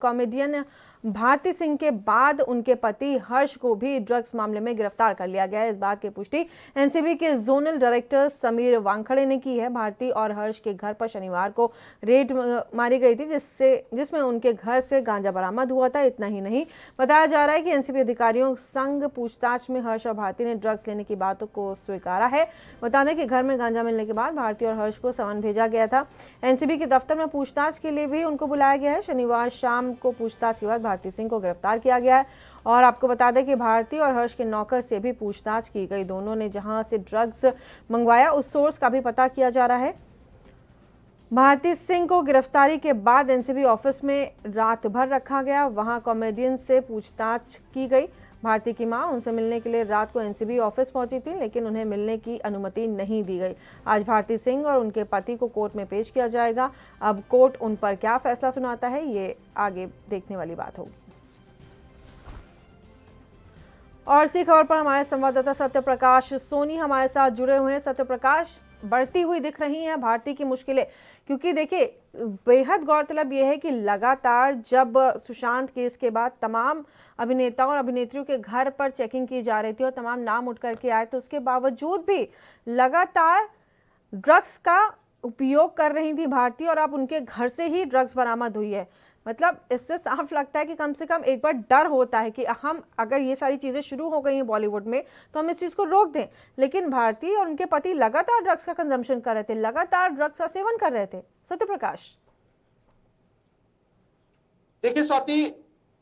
Comedian Bharti Singh के बाद उनके पति हर्ष को भी ड्रग्स मामले में गिरफ्तार कर लिया गया है। इस बात की पुष्टि एनसीबी के जोनल डायरेक्टर समीर वानखड़े ने की है। भारती और हर्ष के घर पर शनिवार को रेड मारी गई थी, जिसमें उनके घर से गांजा बरामद हुआ था। इतना ही नहीं, बताया जा रहा है कि एनसीबी अधिकारियों संग पूछताछ में हर्ष और भारती ने ड्रग्स लेने की बातों को स्वीकारा है। बता दें कि घर में गांजा मिलने के बाद भारती और हर्ष को समन भेजा गया था। एनसीबी के दफ्तर में पूछताछ के लिए भी उनको बुलाया गया है। शनिवार शाम को पूछताछ के बाद भारती सिंह को गिरफ्तार किया गया है। और आपको बता दें कि भारती और हर्ष के नौकर से भी पूछताछ की गई। दोनों ने जहां से ड्रग्स मंगवाया उस सोर्स का भी पता किया जा रहा है। भारती सिंह को गिरफ्तारी के बाद एनसीबी ऑफिस में रात भर रखा गया। वहां कॉमेडियन से पूछताछ की गई। भारती की मां उनसे मिलने के लिए रात को एनसीबी ऑफिस पहुंची थी, लेकिन उन्हें मिलने की अनुमति नहीं दी गई। आज भारती सिंह और उनके पति को कोर्ट में पेश किया जाएगा। अब कोर्ट उन पर क्या फैसला सुनाता है, ये आगे देखने वाली बात होगी। और इसी खबर पर हमारे संवाददाता सत्यप्रकाश सोनी हमारे साथ जुड़े हुए हैं। सत्यप्रकाश, बढ़ती हुई दिख रही हैं भारती की मुश्किलें, क्योंकि देखिए बेहद गौरतलब यह है कि लगातार जब सुशांत केस के बाद तमाम अभिनेताओं और अभिनेत्रियों के घर पर चेकिंग की जा रही थी और तमाम नाम उठ करके आए, तो उसके बावजूद भी लगातार ड्रग्स का उपयोग कर रही थी भारती, और अब उनके घर से ही ड्रग्स बरामद हुई है। मतलब इससे साफ लगता है कि कम से कम एक बार डर होता है कि हम अगर ये सारी चीज़ें शुरू हो गई हैं बॉलीवुड में तो हम इस चीज़ को रोक दें। लेकिन भारती और उनके पति लगातार ड्रग्स का कंजम्पशन कर रहे थे, लगातार ड्रग्स का सेवन कर रहे थे। सत्यप्रकाश, देखिए स्वाति,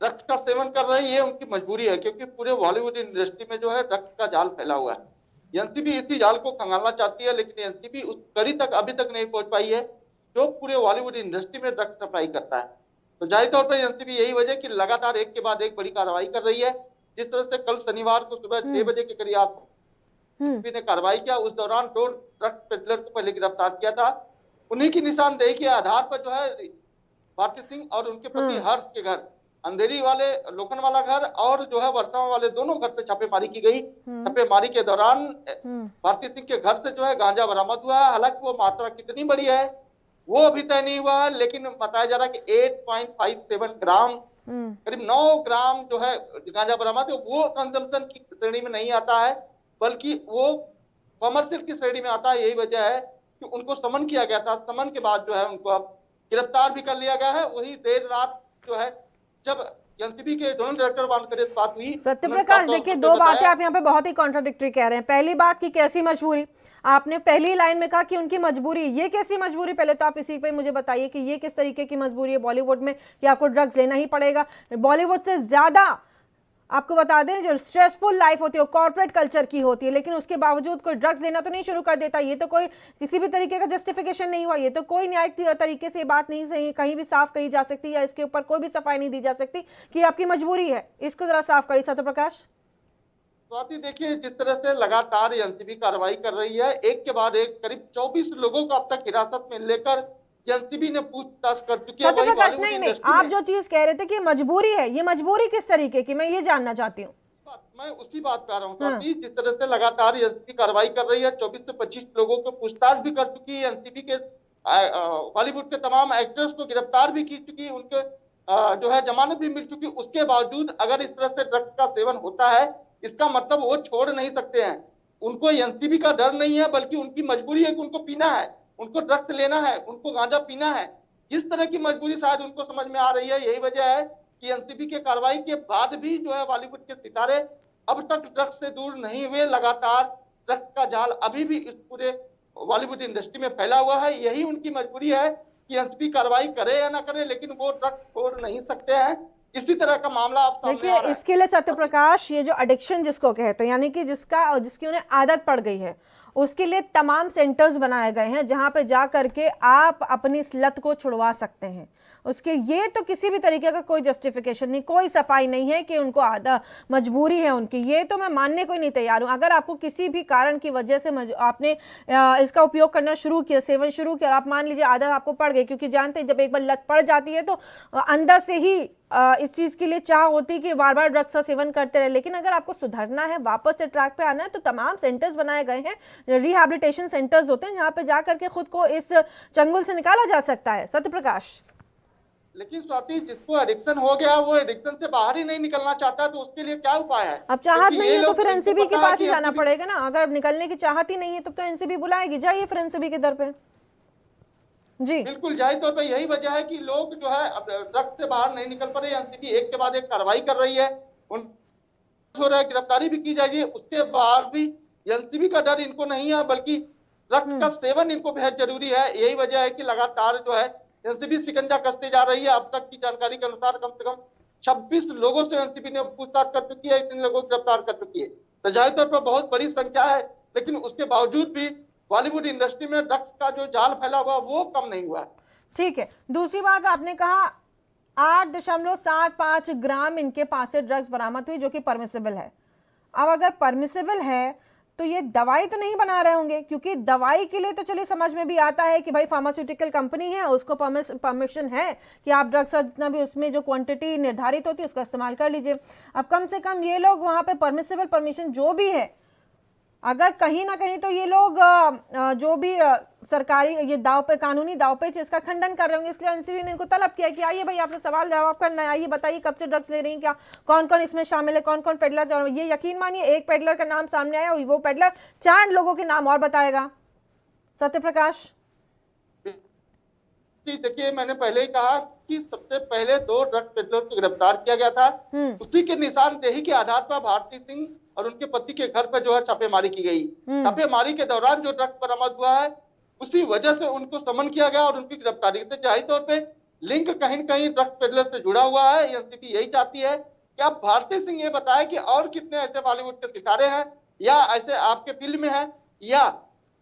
ड्रग्स का सेवन कर रहे हैं ये उनकी मजबूरी है, क्योंकि पूरे बॉलीवुड इंडस्ट्री में जो है ड्रग्स का जाल फैला हुआ है। एनसीबी इसी जाल को खंगालना चाहती है, लेकिन एनसीबी उस कड़ी तक अभी तक नहीं पहुंच पाई है जो पूरे बॉलीवुड इंडस्ट्री में ड्रग्स सप्लाई करता है। तो जाहिर तौर पर एनसीबी यही वजह कि लगातार एक के बाद एक बड़ी कार्रवाई कर रही है। जिस तरह से कल शनिवार को सुबह 6 बजे के करीब एनसीबी ने कार्रवाई किया, उस दौरान 2 ड्रग्स पेडलर को पहले गिरफ्तार किया था। उन्हीं की निशानदेही के आधार पर जो है भारती सिंह और उनके पति हर्ष के घर, अंधेरी वाले लोखन वाला घर और जो है वर्षा वाले, दोनों घर पे छापेमारी की गई। छापेमारी के दौरान भारती सिंह के घर से जो है गांजा बरामद हुआ है। हालांकि वो मात्रा कितनी बड़ी है वो अभी तय नहीं हुआ है, लेकिन बताया जा रहा है कि 8.57 ग्राम, करीब 9 ग्राम जो है गांजा बरामद है। वो कंजम्पशन की श्रेणी में नहीं आता है, बल्कि वो कॉमर्शियल की श्रेणी में आता है। यही वजह है कि उनको समन किया गया था। समन के बाद जो है उनको अब गिरफ्तार भी कर लिया गया है। वही देर रात जो है जब एनसीबी के जोनल डायरेक्टर वानखड़े से बात हुई। सत्यप्रकाश, देखिए दो बातें आप यहाँ पे बहुत ही कॉन्ट्राडिक्टरी कह रहे हैं। पहली बात की कैसी मजबूरी, आपने पहली लाइन में कहा कि उनकी मजबूरी, ये कैसी मजबूरी? पहले तो आप इसी पे मुझे बताइए कि ये किस तरीके की मजबूरी है बॉलीवुड में कि आपको ड्रग्स लेना ही पड़ेगा। बॉलीवुड से ज्यादा आपको बता दें जो स्ट्रेसफुल लाइफ होती है वो कॉर्पोरेट कल्चर की होती है, लेकिन उसके बावजूद कोई ड्रग्स लेना तो नहीं शुरू कर देता। ये तो कोई किसी भी तरीके का जस्टिफिकेशन नहीं हुआ, ये तो कोई न्यायिक तरीके से बात नहीं सही कहीं भी साफ कही जा सकती या इसके ऊपर कोई भी सफाई नहीं दी जा सकती कि आपकी मजबूरी है। इसको जरा साफ करिए सत्यप्रकाश। स्वाति, देखिए जिस तरह से लगातार एनसीबी कार्रवाई कर रही है, एक के बाद एक करीब 24 लोगों को अब तक हिरासत में लेकर एनसीबी ने पूछताछ कर चुकी है। नहीं, आप जो चीज कह रहे थे कि मजबूरी है, ये मजबूरी किस तरीके की, मैं ये जानना चाहती हूँ। मैं उसी बात पे आ रहा हूँ। जिस तरह से लगातार एनसीबी कार्रवाई कर रही है, 24 से 25 लोगों को पूछताछ भी कर चुकी है। एनसीबी के बॉलीवुड के तमाम एक्टर्स को गिरफ्तार भी की चुकी, उनके जो है जमानत भी मिल चुकी। उसके बावजूद अगर इस तरह से ड्रग्स का सेवन होता है, इसका मतलब वो छोड़ नहीं सकते हैं। उनको एनसीबी का डर नहीं है, बल्कि उनकी मजबूरी है कि उनको पीना है, उनको ड्रग्स लेना है, उनको गांजा पीना है। इस तरह की मजबूरी शायद उनको समझ में आ रही है। यही वजह है कि एनसीबी के कार्रवाई के बाद भी जो है बॉलीवुड के सितारे अब तक ड्रग्स से दूर नहीं हुए। लगातार ड्रग्स का जाल अभी भी इस पूरे बॉलीवुड इंडस्ट्री में फैला हुआ है। यही उनकी मजबूरी है कि एनसीबी कार्रवाई करे या ना करे, लेकिन वो ड्रग्स छोड़ नहीं सकते हैं। इसी तरह का मामला आप सामने आ रहा है। इसके लिए सत्यप्रकाश, ये जो एडिक्शन जिसको कहते हैं, यानी कि जिसकी उन्हें आदत पड़ गई है, उसके लिए तमाम सेंटर्स बनाए गए हैं जहां पे जा करके आप अपनी इस लत को छुड़वा सकते हैं। उसके ये तो किसी भी तरीके का कोई जस्टिफिकेशन नहीं, कोई सफाई नहीं है कि उनको आधा मजबूरी है उनकी, ये तो मैं मानने को ही नहीं तैयार हूं। अगर आपको किसी भी कारण की वजह से आपने इसका उपयोग करना शुरू किया, सेवन शुरू किया, और आप मान लीजिए आदत आपको पड़ गई, क्योंकि जानते हैं जब एक बार लत पड़ जाती है तो अंदर से ही इस चीज के लिए चाह होती है कि बार बार ड्रग्स का सेवन करते रहे। लेकिन अगर आपको सुधरना है, वापस से ट्रैक पे आना है, तो तमाम सेंटर्स बनाए गए हैं, रिहैबिलिटेशन सेंटर्स होते हैं जहां पे जाकर के खुद को इस चंगुल से निकाला जा सकता है। सत्यप्रकाश, लेकिन स्वाति, जिसको एडिक्शन हो गया वो एडिक्शन से बाहर ही नहीं निकलना चाहता, तो उसके लिए क्या उपाय है? अब चाहत क्योंकि नहीं ये है तो लोग फिर इनको एनसीबी के पता है पास कि ही जाना NCB पड़ेगा ना। अगर निकलने की चाहत ही नहीं है तब तो एनसीबी बुलाएगी, जाइए फिर एनसीबी के दर पे। जी बिल्कुल जाहिर तौर पर यही वजह है कि लोग जो है अब ड्रग्स से बाहर नहीं निकल पा रहे। एनसीबी एक के बाद एक कार्रवाई कर रही है, उन हो रहा है, गिरफ्तारी भी की जा रही है, उसके बाद भी एनसीबी का डर इनको नहीं है, बल्कि ड्रग्स का सेवन इनको बेहद जरूरी है। यही वजह है कि लगातार जो है एनसीबी शिकंजा कसते जा रही है। अब तक की जानकारी के अनुसार कम से कम 26 लोगों से एनसीबी ने पूछताछ कर चुकी है, इतने लोगों को गिरफ्तार कर चुकी है। तो जाहिर तौर पर बहुत बड़ी संख्या है, लेकिन उसके बावजूद भी बॉलीवुड इंडस्ट्री में ड्रग्स का जो जाल फैला हुआ वो कम नहीं हुआ। ठीक है। दूसरी बात, आपने कहा 8.75 ग्राम इनके पास से ड्रग्स बरामद हुई, जो कि परमिसेबल है। अब अगर परमिसेबल है तो ये दवाई तो नहीं बना रहे होंगे, क्योंकि दवाई के लिए तो चलिए समझ में भी आता है कि भाई फार्मास्यूटिकल कंपनी है, उसको परमिशन है कि आप ड्रग्स का जितना भी उसमें जो क्वांटिटी निर्धारित होती है उसका इस्तेमाल कर लीजिए। अब कम से कम ये लोग वहाँ पे परमिसेबल परमिशन जो भी है, अगर कहीं ना कहीं तो ये लोग जो भी सरकारी ये दाव पे कानूनी दाव पे इसका खंडन कर रहे होंगे, इसलिए एनसीबी ने इनको तलब किया कि आइए भाई आपने सवाल जवाब करना है, आइए बताइए कब से ड्रग्स ले रही हैं, क्या कौन कौन इसमें शामिल है, कौन कौन पेडलर। ये यकीन मानिए एक पेडलर का नाम सामने आया, वो पेडलर 4 लोगों के नाम और बताएगा। सत्य प्रकाश, देखिए, मैंने पहले ही कहा कि सबसे पहले 2 ड्रग पेडलर को गिरफ्तार किया गया था। उसी के निशानदेही के आधार पर भारती सिंह और उनके पति के घर पर जो है छापेमारी की गई। छापेमारी के दौरान जो ड्रग बरामद हुआ है उसी वजह से उनको समन किया गया और उनकी गिरफ्तारी। तो जाहिर तौर पे लिंक कहीं न कहीं ड्रग पेडलर से जुड़ा हुआ है। एनसीबी यही चाहती है कि आप भारती सिंह ये बताए कि और कितने ऐसे बॉलीवुड के सितारे हैं या ऐसे आपके फील्ड में हैं, या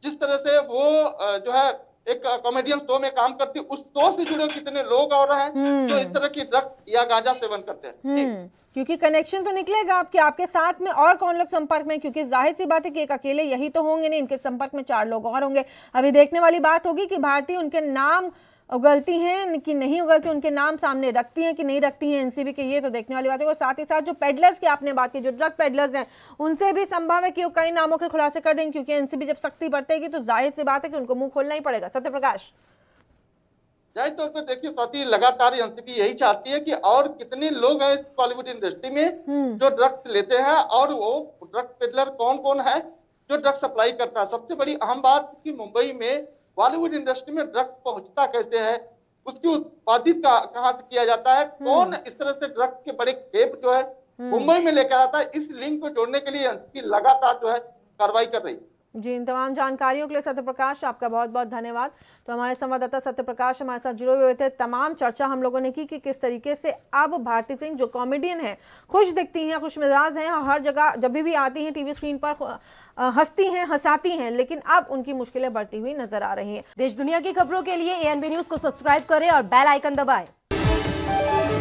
जिस तरह से वो जो है एक कॉमेडियन शो में काम करती है, उस शो से जुड़े कितने लोग और हैं जो इस तरह की ड्रग्स या गांजा सेवन करते हैं। क्योंकि कनेक्शन तो निकलेगा आपके आपके साथ में और कौन लोग संपर्क में, क्योंकि जाहिर सी बात है कि एक अकेले यही तो होंगे नहीं, इनके संपर्क में 4 लोग और होंगे। अभी देखने वाली बात होगी कि भारती उनके नाम उगलती हैं कि नहीं उगलती, उनके नाम सामने रखती हैं कि नहीं रखती हैं एनसीबी के, ये तो देखने वाली बात है। और साथ ही साथ जो पेडलर्स की आपने बात की, जो ड्रग पेडलर्स हैं, उनसे भी संभव है कि वो कई नामों के खुलासे कर देंगे, क्योंकि एनसीबी जब सख्ती बरतेगी तो जाहिर सी बात है कि उनको मुंह खोलना ही पड़ेगा। सत्य प्रकाश, जाहिर तौर पर देखिए स्वाति, लगातार एनसीबी यही चाहती है कि और कितने लोग हैं इस बॉलीवुड इंडस्ट्री में जो ड्रग्स लेते हैं, और वो ड्रग पेडलर कौन कौन है जो ड्रग्स सप्लाई करता है। सबसे बड़ी अहम बात कि मुंबई में बॉलीवुड इंडस्ट्री में ड्रग्स पहुंचता कैसे है, उसकी उत्पादित कहाँ से किया जाता है, कौन इस तरह से ड्रग्स के बड़े खेप जो है मुंबई में लेकर आता है, इस लिंक को जोड़ने के लिए एनसीबी लगातार जो है कार्रवाई कर रही है। जी, इन तमाम जानकारियों के लिए सत्य प्रकाश आपका बहुत बहुत धन्यवाद। तो हमारे संवाददाता सत्य प्रकाश हमारे साथ जुड़े हुए थे। तमाम चर्चा हम लोगों ने की कि किस तरीके से अब भारती सिंह जो कॉमेडियन है, खुश दिखती हैं, खुश मिजाज हैं, हर जगह जब भी आती हैं टीवी स्क्रीन पर हंसती हैं, हंसाती हैं, लेकिन अब उनकी मुश्किलें बढ़ती हुई नजर आ रही हैं। देश दुनिया की खबरों के लिए ANB न्यूज को सब्सक्राइब करें और बेल आइकन दबाएं।